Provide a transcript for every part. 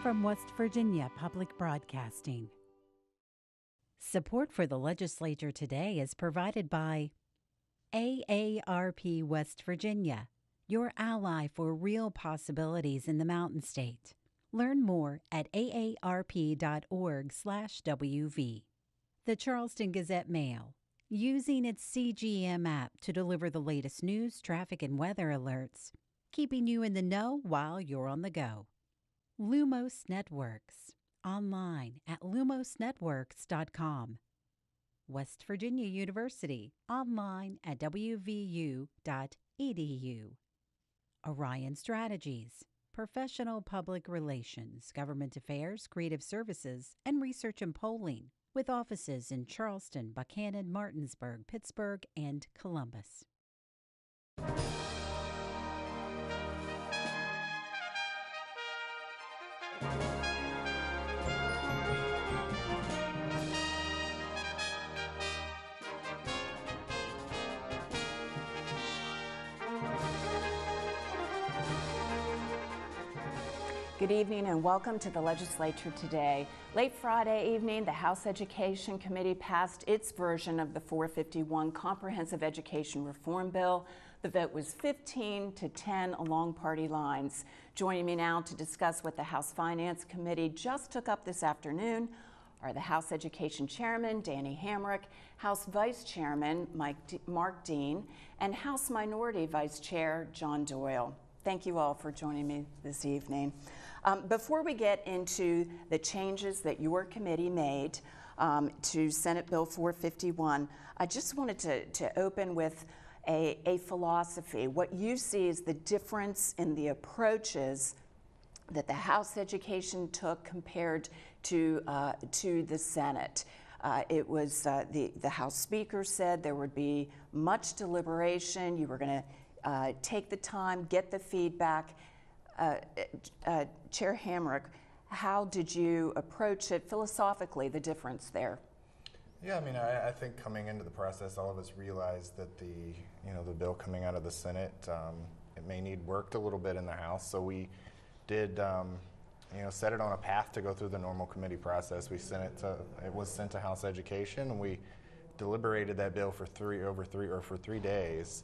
from West Virginia Public Broadcasting. Support for the Legislature today is provided by AARP West Virginia, your ally for real possibilities in the Mountain State. Learn more at aarp.org/WV. The Charleston Gazette-Mail, using its CGM app to deliver the latest news, traffic, and weather alerts, keeping you in the know while you're on the go. Lumos Networks, online at lumosnetworks.com. West Virginia University, online at wvu.edu. Orion Strategies, professional public relations, government affairs, creative services, and research and polling, with offices in Charleston, Buchanan, Martinsburg, Pittsburgh, and Columbus. Good evening and welcome to the Legislature today. Late Friday evening, the House Education Committee passed its version of the 451 Comprehensive Education Reform Bill. The vote was 15-10 along party lines. Joining me now to discuss what the House Finance Committee just took up this afternoon are the House Education Chairman, Danny Hamrick, House Vice Chairman, Mark Dean, and House Minority Vice Chair, John Doyle. Thank you all for joining me this evening. Before we get into the changes that your committee made to Senate Bill 451, I just wanted to open with a philosophy. What you see is the difference in the approaches that the House Education took compared to the Senate. It was the House Speaker said there would be much deliberation. You were going to take the time, get the feedback. Chair Hamrick, how did you approach it philosophically, the difference there? Yeah, I mean, I think coming into the process, all of us realized that the bill coming out of the Senate, it may need worked a little bit in the House. So we did, set it on a path to go through the normal committee process. It was sent to House Education, and we deliberated that bill for 3 days.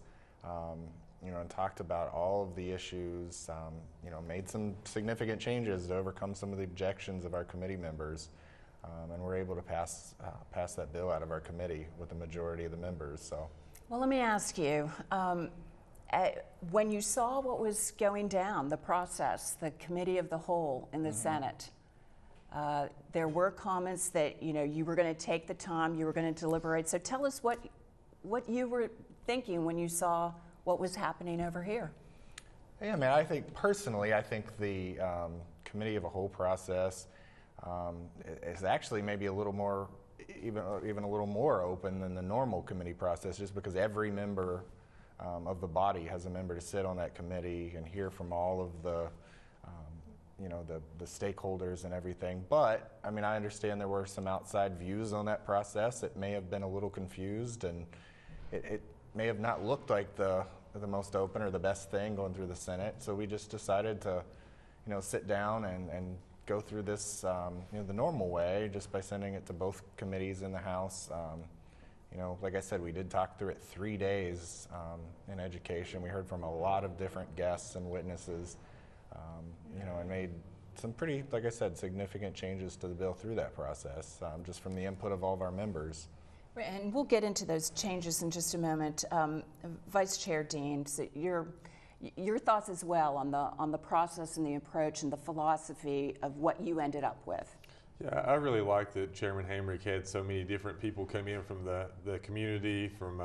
And talked about all of the issues, made some significant changes to overcome some of the objections of our committee members, and we're able to pass that bill out of our committee with the majority of the members. So, well, let me ask you, when you saw what was going down, the process, the committee of the whole in the Senate, there were comments that you were going to take the time, you were going to deliberate. So tell us what you were thinking when you saw what was happening over here. Yeah, I mean, I think personally, the committee of a whole process is actually maybe a little more, even a little more open than the normal committee process, just because every member of the body has a member to sit on that committee and hear from all of the stakeholders and everything. But I mean, I understand there were some outside views on that process. It may have been a little confused, and it may have not looked like the most open or the best thing going through the Senate. So we just decided to, sit down and go through this, the normal way, just by sending it to both committees in the House. Like I said, we did talk through it 3 days in education. We heard from a lot of different guests and witnesses, and made some pretty, like I said, significant changes to the bill through that process, just from the input of all of our members. And we'll get into those changes in just a moment. Vice Chair Dean, so your thoughts as well on the process and the approach and the philosophy of what you ended up with. Yeah, I really like that Chairman Hamrick had so many different people come in from the community, from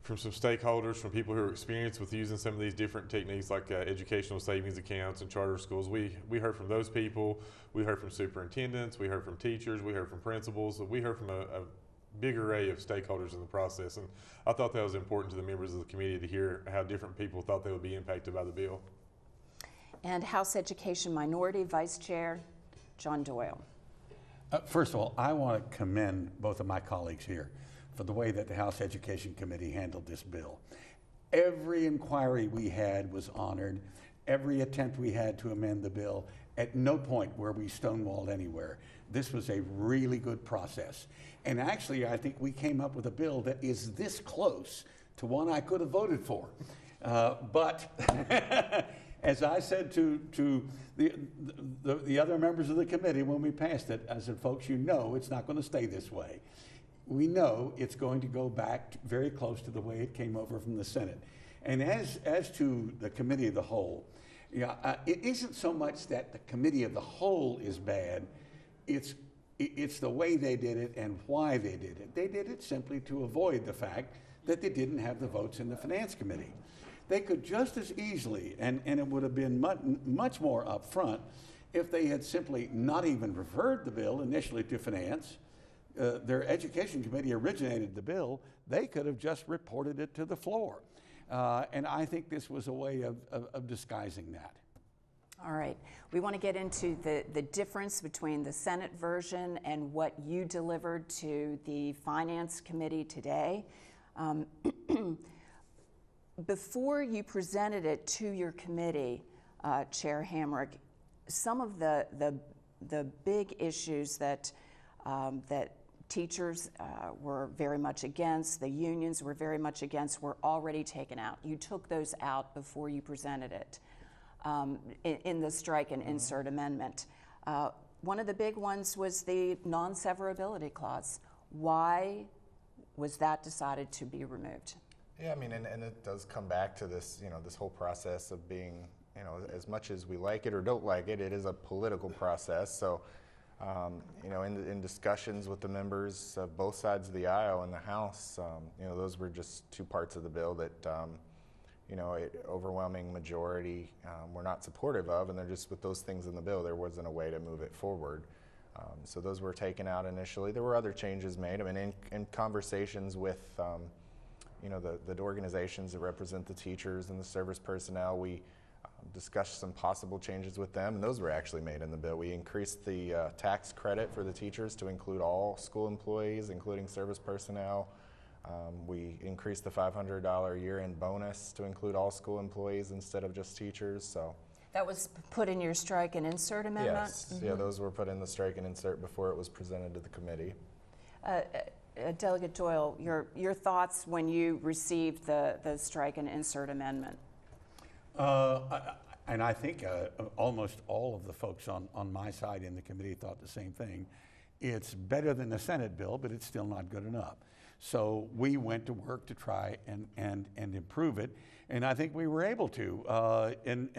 some stakeholders, from people who are experienced with using some of these different techniques like educational savings accounts and charter schools. We heard from those people. We heard from superintendents. We heard from teachers. We heard from principals. We heard from a big array of stakeholders in the process, and I thought that was important to the members of the committee to hear how different people thought they would be impacted by the bill. And House Education Minority Vice Chair John Doyle. First of all, I want to commend both of my colleagues here for the way that the House Education Committee handled this bill. Every inquiry we had was honored. Every attempt we had to amend the bill, At no point were we stonewalled anywhere. This was a really good process. And actually, I think we came up with a bill that is this close to one I could have voted for. But as I said to the other members of the committee when we passed it, I said, folks, you know it's not going to stay this way. We know it's going to go back very close to the way it came over from the Senate. And as to the committee of the whole, it isn't so much that the committee of the whole is bad, it's the way they did it and why they did it. They did it simply to avoid the fact that they didn't have the votes in the Finance Committee. They could just as easily, and it would have been much more upfront if they had simply not even referred the bill initially to Finance. Their Education Committee originated the bill. They could have just reported it to the floor. And I think this was a way of disguising that. All right. We want to get into the difference between the Senate version and what you delivered to the Finance Committee today. Before you presented it to your committee, Chair Hamrick, some of the big issues that teachers were very much against, the unions were very much against, were already taken out. You took those out before you presented it in the strike and insert amendment. One of the big ones was the non-severability clause. Why was that decided to be removed? Yeah, I mean, and it does come back to this, this whole process of being, as much as we like it or don't like it, it is a political process. So, in discussions with the members of both sides of the aisle in the House, those were just two parts of the bill that, overwhelming majority were not supportive of, and they're just, with those things in the bill, there wasn't a way to move it forward. So those were taken out initially. There were other changes made. I mean, in conversations with, the organizations that represent the teachers and the service personnel, we discussed some possible changes with them, and those were actually made in the bill. We increased the tax credit for the teachers to include all school employees, including service personnel. We increased the $500 year-end bonus to include all school employees instead of just teachers. So that was put in your strike and insert amendment? Yes, yeah, those were put in the strike and insert before it was presented to the committee. Delegate Doyle, your thoughts when you received the strike and insert amendment? And I think almost all of the folks on my side in the committee thought the same thing. It's better than the Senate bill, but it's still not good enough. So we went to work to try and improve it, and I think we were able to. And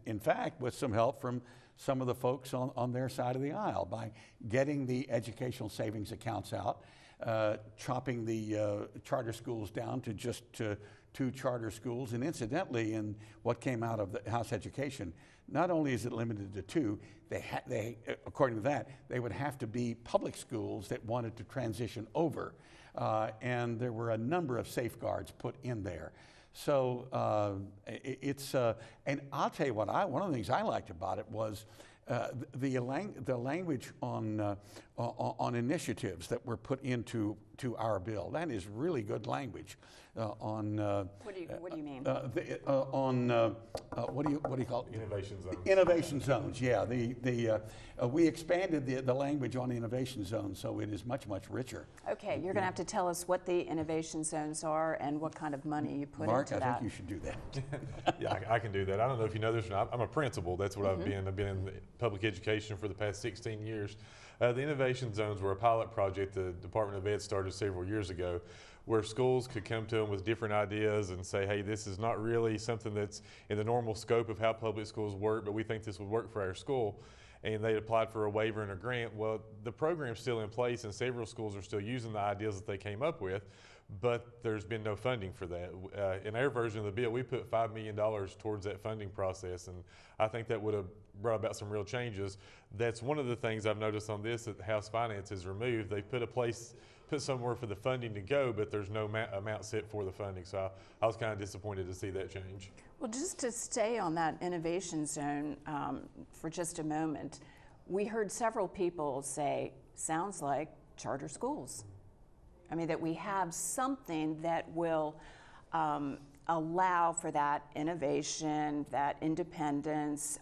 in fact, with some help from some of the folks on their side of the aisle, by getting the educational savings accounts out, chopping the charter schools down to just 2 charter schools, and incidentally, in what came out of the House Education, not only is it limited to 2, they according to that, they would have to be public schools that wanted to transition over, and there were a number of safeguards put in there. So and I'll tell you what, one of the things I liked about it was the language on initiatives that were put into our bill. That is really good language. What do you mean? What do you call it? Innovation zones. Innovation zones. Yeah. We expanded the language on innovation zones, so it is much richer. Okay, you're going to have to tell us what the innovation zones are and what kind of money you put Mark, into that. I think you should do that. Yeah, I can do that. I don't know if you know this or not. I'm a principal. That's what I've been. I've been in public education for the past 16 years. The innovation zones were a pilot project the Department of Ed started several years ago, where schools could come to them with different ideas and say, hey, this is not really something that's in the normal scope of how public schools work, but we think this would work for our school. And they applied for a waiver and a grant. Well, the program's still in place, and several schools are still using the ideas that they came up with, but there's been no funding for that. In our version of the bill, we put $5 million towards that funding process, and I think that would have brought about some real changes. That's one of the things I've noticed on this that the House Finance has removed. They put somewhere for the funding to go, but there's no amount set for the funding. So I was kind of disappointed to see that change. Well, just to stay on that innovation zone for just a moment, we heard several people say, sounds like charter schools. I mean, that we have something that will allow for that innovation, that independence,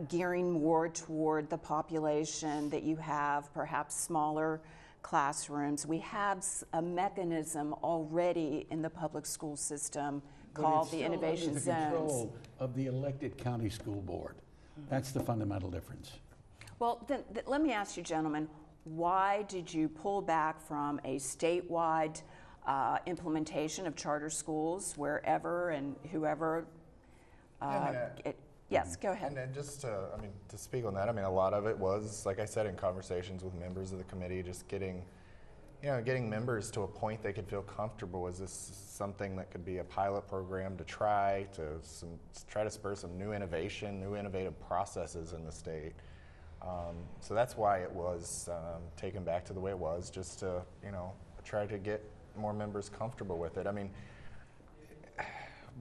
gearing more toward the population that you have, perhaps smaller classrooms. We have a mechanism already in the public school system called the innovation zones. But it's still under the control of the elected county school board. That's the fundamental difference. Well, then let me ask you, gentlemen, why did you pull back from a statewide implementation of charter schools wherever and whoever? Yes, go ahead. And just to speak on that, a lot of it was, like I said, in conversations with members of the committee, just getting members to a point they could feel comfortable. Is this something that could be a pilot program to try to spur some new innovation, new innovative processes in the state? So that's why it was taken back to the way it was, just to try to get more members comfortable with it.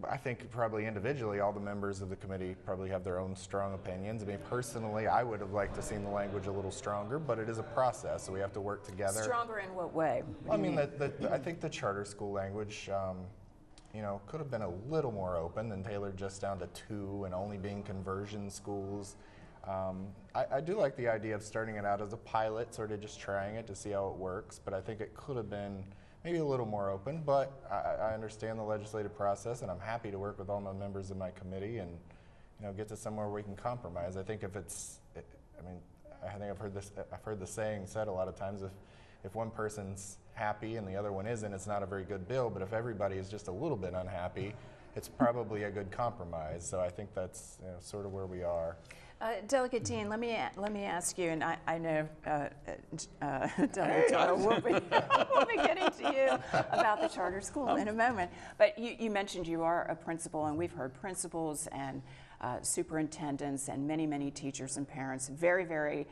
I think probably individually, all the members of the committee probably have their own strong opinions. Personally, I would have liked to seen the language a little stronger, but it is a process, so we have to work together. Stronger in what way? I think the charter school language, could have been a little more open than tailored just down to 2 and only being conversion schools. I do like the idea of starting it out as a pilot, sort of just trying it to see how it works, but I think it could have been maybe a little more open, but I understand the legislative process, and I'm happy to work with all my members of my committee and get to somewhere where we can compromise. I think I think I've heard the saying said a lot of times, if one person's happy and the other one isn't, it's not a very good bill, but if everybody is just a little bit unhappy, it's probably a good compromise. So I think that's sort of where we are. Delegate Dean, let me ask you, and I know Delegate Doyle will be getting to you about the charter school in a moment. But you mentioned you are a principal, and we've heard principals and superintendents and many teachers and parents very, very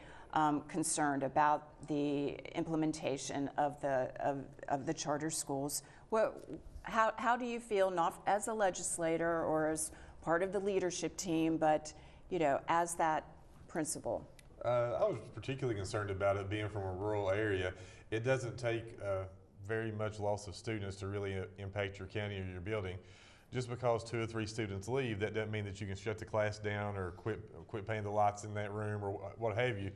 concerned about the implementation of the charter schools. How do you feel, not as a legislator or as part of the leadership team, but as that principal? I was particularly concerned about it being from a rural area. It doesn't take very much loss of students to really impact your county or your building. Just because 2 or 3 students leave, that doesn't mean that you can shut the class down or quit paying the lights in that room or what have you.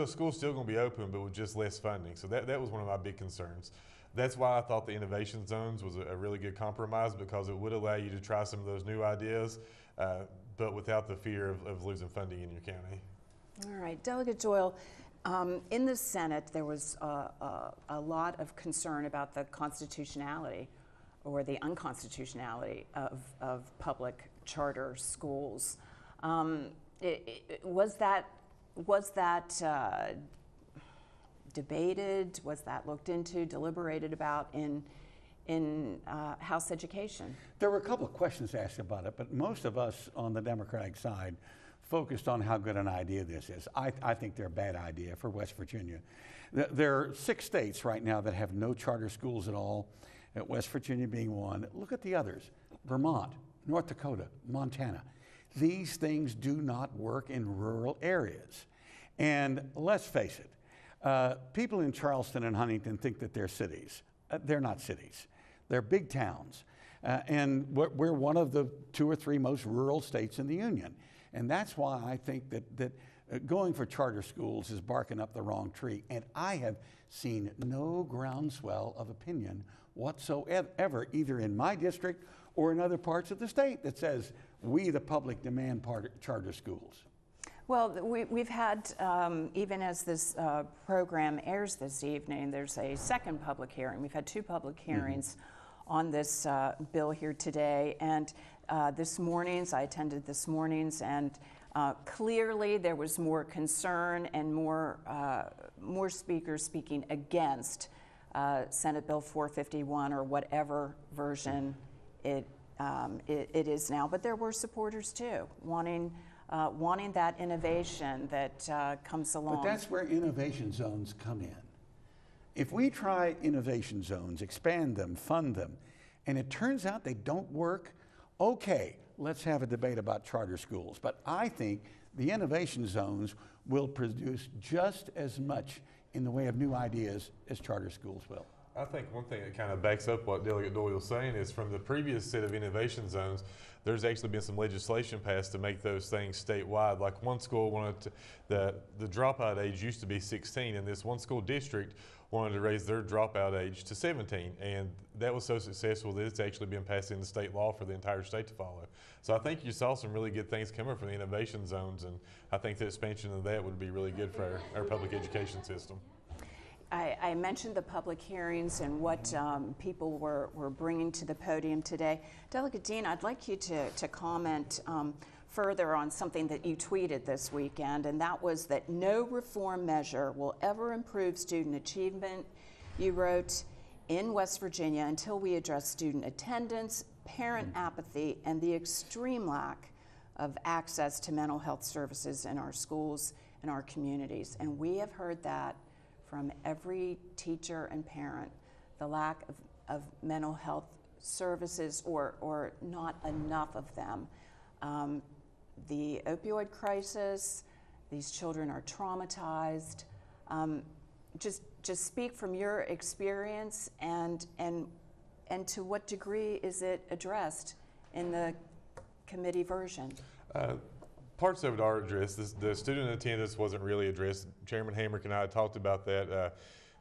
School's still going to be open, but with just less funding. So that was one of my big concerns. That's why I thought the innovation zones was a really good compromise, because it would allow you to try some of those new ideas, but without the fear of losing funding in your county. All right, Delegate Doyle, in the Senate there was a lot of concern about the constitutionality or the unconstitutionality of public charter schools. Was that debated? Was that looked into, deliberated about in House Education? There were a couple of questions asked about it, but most of us on the Democratic side focused on how good an idea this is. I think they're a bad idea for West Virginia. There are 6 states right now that have no charter schools at all, West Virginia being one. Look at the others: Vermont, North Dakota, Montana. These things do not work in rural areas. And let's face it, people in Charleston and Huntington think that they're cities. They're not cities. They're big towns. And we're one of the 2 or 3 most rural states in the Union. And that's why I think that going for charter schools is barking up the wrong tree. And I have seen no groundswell of opinion whatsoever, either in my district or in other parts of the state, that says we, the public, demand charter schools. Well, we've had, even as this program airs this evening, there's a second public hearing. We've had 2 public hearings on this bill here today. And I attended this morning's, and clearly there was more concern and more speakers speaking against Senate Bill 451 or whatever version it is now. But there were supporters too, wanting that innovation that comes along. But that's where innovation zones come in. If we try innovation zones, expand them, fund them, and it turns out they don't work, okay, let's have a debate about charter schools. But I think the innovation zones will produce just as much in the way of new ideas as charter schools will. I think one thing that kind of backs up what Delegate Doyle was saying is from the previous set of innovation zones, there's actually been some legislation passed to make those things statewide. Like one school wanted to, the dropout age used to be 16, and this one school district wanted to raise their dropout age to 17, and that was so successful that it's actually been passed into state law for the entire state to follow. So I think you saw some really good things coming from the innovation zones, and I think the expansion of that would be really good for our public education system. I mentioned the public hearings and what people were bringing to the podium today. Delegate Dean, I'd like you to comment further on something that you tweeted this weekend, and that was that no reform measure will ever improve student achievement, you wrote, in West Virginia until we address student attendance, parent apathy, and the extreme lack of access to mental health services in our schools and our communities. And we have heard that from every teacher and parent, the lack of mental health services or not enough of them. The opioid crisis, these children are traumatized. Just speak from your experience and to what degree is it addressed in the committee version? Parts of it are addressed. The student attendance wasn't really addressed. Chairman Hamrick and I talked about that.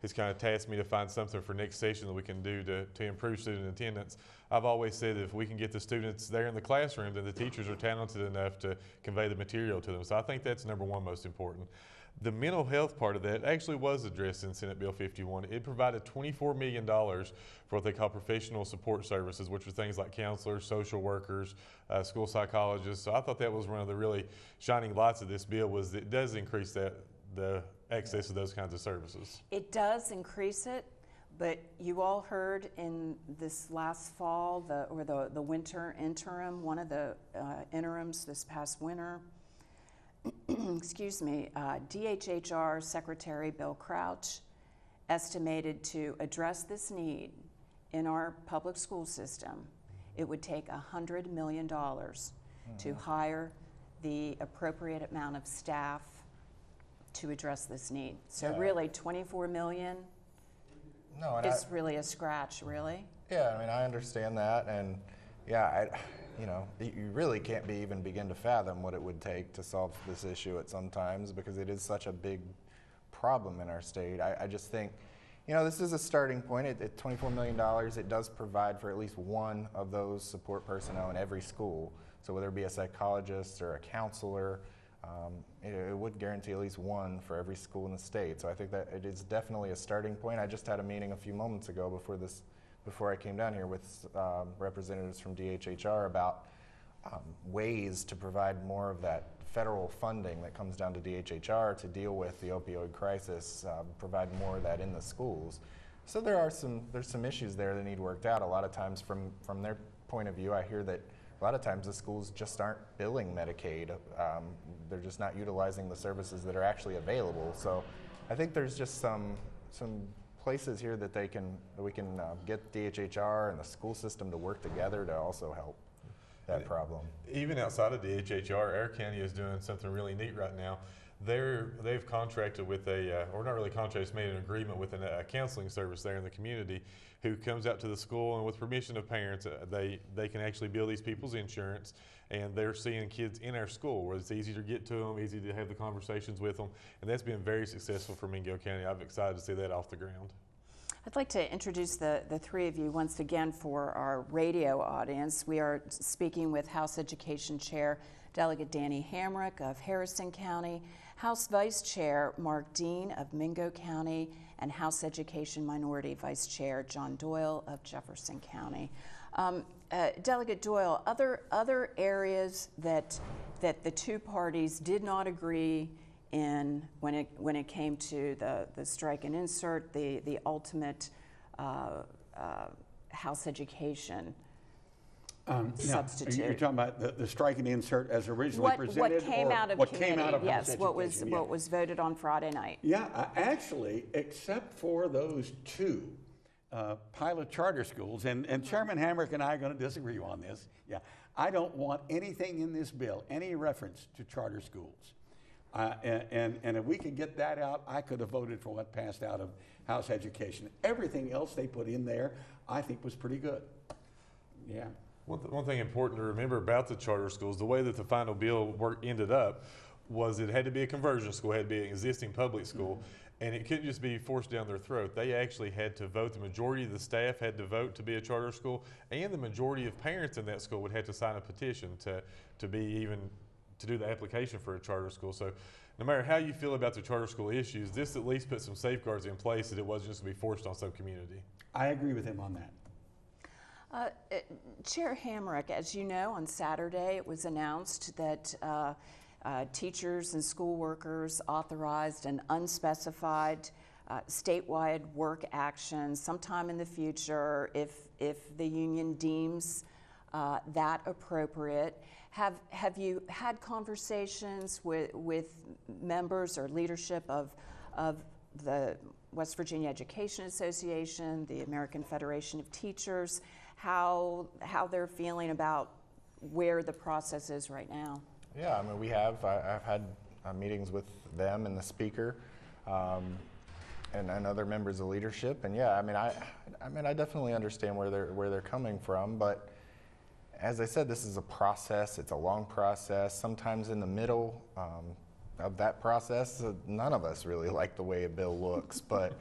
He's kind of tasked me to find something for next session that we can do to improve student attendance. I've always said that if we can get the students there in the classroom, then the teachers are talented enough to convey the material to them. So I think that's number one most important. The mental health part of that actually was addressed in Senate Bill 51. It provided $24 million for what they call professional support services, which are things like counselors, social workers, school psychologists. So I thought that was one of the really shining lights of this bill, was that it does increase the access to those kinds of services. It does increase it, but you all heard in this last fall, the winter interim, one of the interims this past winter, excuse me, DHHR Secretary Bill Crouch estimated to address this need in our public school system, it would take $100 million to hire the appropriate amount of staff to address this need. So really, 24 million is really a scratch, really. Yeah, I mean, I understand that, and yeah, you really can't even begin to fathom what it would take to solve this issue at some times, because it is such a big problem in our state. I just think, this is a starting point. At $24 million, it does provide for at least one of those support personnel in every school. So whether it be a psychologist or a counselor, it would guarantee at least one for every school in the state. So I think that it is definitely a starting point. I just had a meeting a few moments ago before I came down here with representatives from DHHR about ways to provide more of that federal funding that comes down to DHHR to deal with the opioid crisis, provide more of that in the schools. So there's some issues there that need worked out. A lot of times from their point of view, I hear that a lot of times the schools just aren't billing Medicaid. They're just not utilizing the services that are actually available. So I think there's just some places here that we can get DHHR and the school system to work together to also help that problem. Even outside of DHHR, our county is doing something really neat right now. They've contracted with or not really contracted, made an agreement with a counseling service there in the community who comes out to the school, and with permission of parents, they can actually bill these people's insurance, and they're seeing kids in our school where it's easy to get to them, easy to have the conversations with them, and that's been very successful for Mingo County. I'm excited to see that off the ground. I'd like to introduce the three of you once again for our radio audience. We are speaking with House Education Chair Delegate Danny Hamrick of Harrison County, House Vice Chair Mark Dean of Mingo County, and House Education Minority Vice Chair John Doyle of Jefferson County. Delegate Doyle, other areas that the two parties did not agree in when it came to the strike and insert, the ultimate House Education substitute. You're talking about the strike and insert as originally presented? What came out of committee, yes, what was voted on Friday night. Yeah, actually, except for those two pilot charter schools, and Chairman Hamrick and I are going to disagree on this. Yeah, I don't want anything in this bill, any reference to charter schools. And if we could get that out, I could have voted for what passed out of House Education. Everything else they put in there, I think was pretty good. Yeah. One thing important to remember about the charter schools, the way that the final bill ended up was it had to be a conversion school, it had to be an existing public school, and it couldn't just be forced down their throat. They actually had to vote. The majority of the staff had to vote to be a charter school, and the majority of parents in that school would have to sign a petition to do the application for a charter school. So no matter how you feel about the charter school issues, this at least put some safeguards in place that it wasn't just going to be forced on some community. I agree with him on that. Chair Hamrick, as you know, on Saturday it was announced that teachers and school workers authorized an unspecified statewide work action sometime in the future if the union deems that appropriate. Have you had conversations with members or leadership of the West Virginia Education Association, the American Federation of Teachers, how they're feeling about where the process is right now? Yeah, I mean, I've had meetings with them and the speaker, and other members of leadership, and yeah, I mean, I definitely understand where they're coming from, but as I said, this is a process. It's a long process. Sometimes in the middle of that process, none of us really like the way a bill looks, but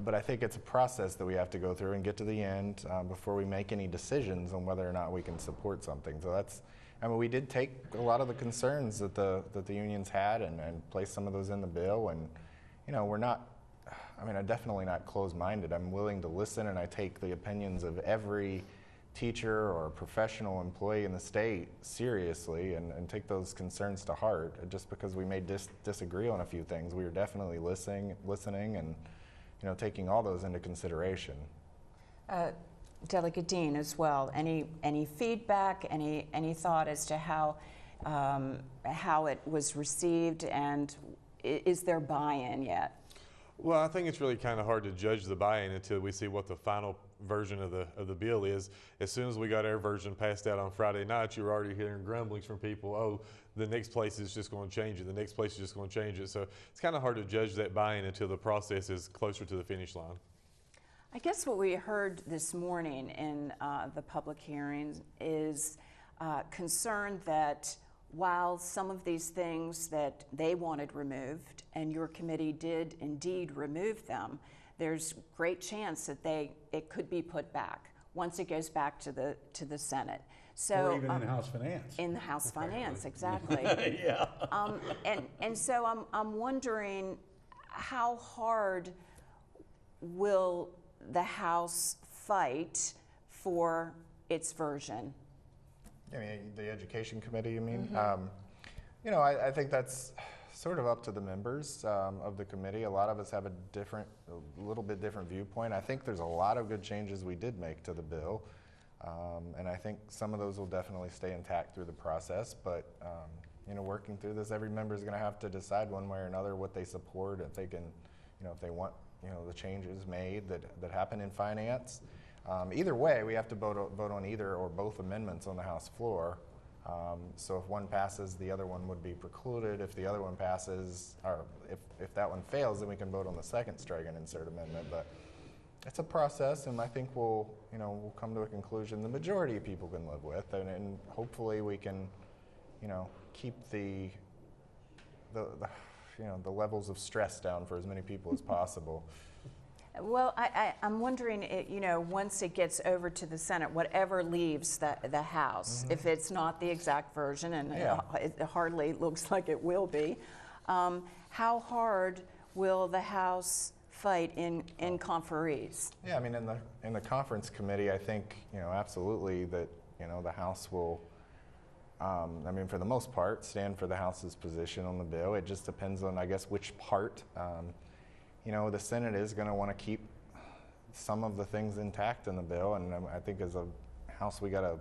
I think it's a process that we have to go through and get to the end before we make any decisions on whether or not we can support something. So we did take a lot of the concerns that the unions had and place some of those in the bill, and I'm definitely not closed-minded. I'm willing to listen, and I take the opinions of every teacher or professional employee in the state seriously and take those concerns to heart. Just because we may disagree on a few things, we are definitely listening and taking all those into consideration. Delegate Dean as well. Any feedback? Any thought as to how it was received, and is there buy-in yet? Well, I think it's really kind of hard to judge the buy-in until we see what the final version of the bill is. As soon as we got our version passed out on Friday night, you were already hearing grumblings from people, oh, the next place is just going to change it, the next place is just going to change it. So it's kind of hard to judge that buy-in until the process is closer to the finish line. I guess what we heard this morning in the public hearings is concern that while some of these things that they wanted removed, and your committee did indeed remove them, there's great chance that it could be put back once it goes back to the Senate. So, or even in House Finance. In the House Finance, exactly. Yeah. And so I'm wondering, how hard will the House fight for its version? I mean, the Education Committee, you mean? Mm-hmm. I think that's sort of up to the members of the committee. A lot of us have a little bit different viewpoint. I think there's a lot of good changes we did make to the bill, and I think some of those will definitely stay intact through the process. But working through this, every member is going to have to decide one way or another what they support, if they can, if they want, the changes made that happen in finance. Either way, we have to vote on either or both amendments on the House floor. So if one passes, the other one would be precluded. If the other one passes, or if that one fails, then we can vote on the second strike and insert amendment. But it's a process, and I think we'll come to a conclusion the majority of people can live with, and hopefully we can, keep the levels of stress down for as many people as possible. Well, I'm wondering, once it gets over to the Senate, whatever leaves the House, mm-hmm. if it's not the exact version, and it hardly looks like it will be, how hard will the House fight in conferees? Yeah, I mean, in the conference committee, I think, absolutely that, the House will, for the most part, stand for the House's position on the bill. It just depends on, I guess, which part. The Senate is going to want to keep some of the things intact in the bill, and I think as a House we got to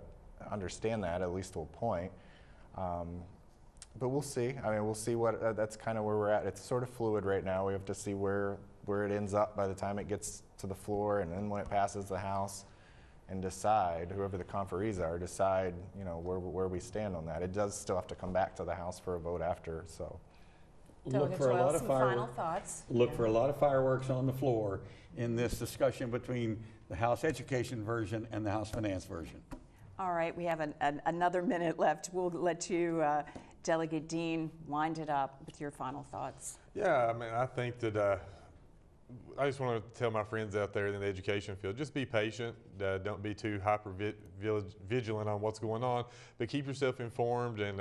understand that, at least to a point. But we'll see. We'll see what. That's kind of where we're at. It's sort of fluid right now. We have to see where it ends up by the time it gets to the floor, and then when it passes the House, and decide, whoever the conferees are, where we stand on that. It does still have to come back to the House for a vote after, so. look Delegate for a Doyle, lot of some final fireworks. thoughts. Look for a lot of fireworks on the floor in this discussion between the House Education version and the House Finance version. All right, we have another minute left. We'll let you, Delegate Dean, wind it up with your final thoughts. Yeah, I mean, I think that I just want to tell my friends out there in the education field, just be patient. Don't be too vigilant on what's going on, but keep yourself informed and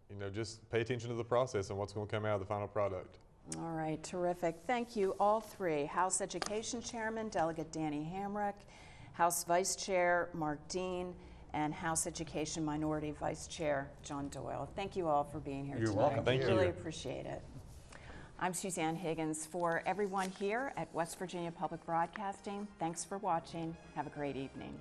you know, just pay attention to the process and what's going to come out of the final product. All right, terrific. Thank you, all three. House Education Chairman, Delegate Danny Hamrick, House Vice Chair, Mark Dean, and House Education Minority Vice Chair, John Doyle. Thank you all for being here You're tonight. welcome. Thank you. Really appreciate it. I'm Suzanne Higgins. For everyone here at West Virginia Public Broadcasting, thanks for watching. Have a great evening.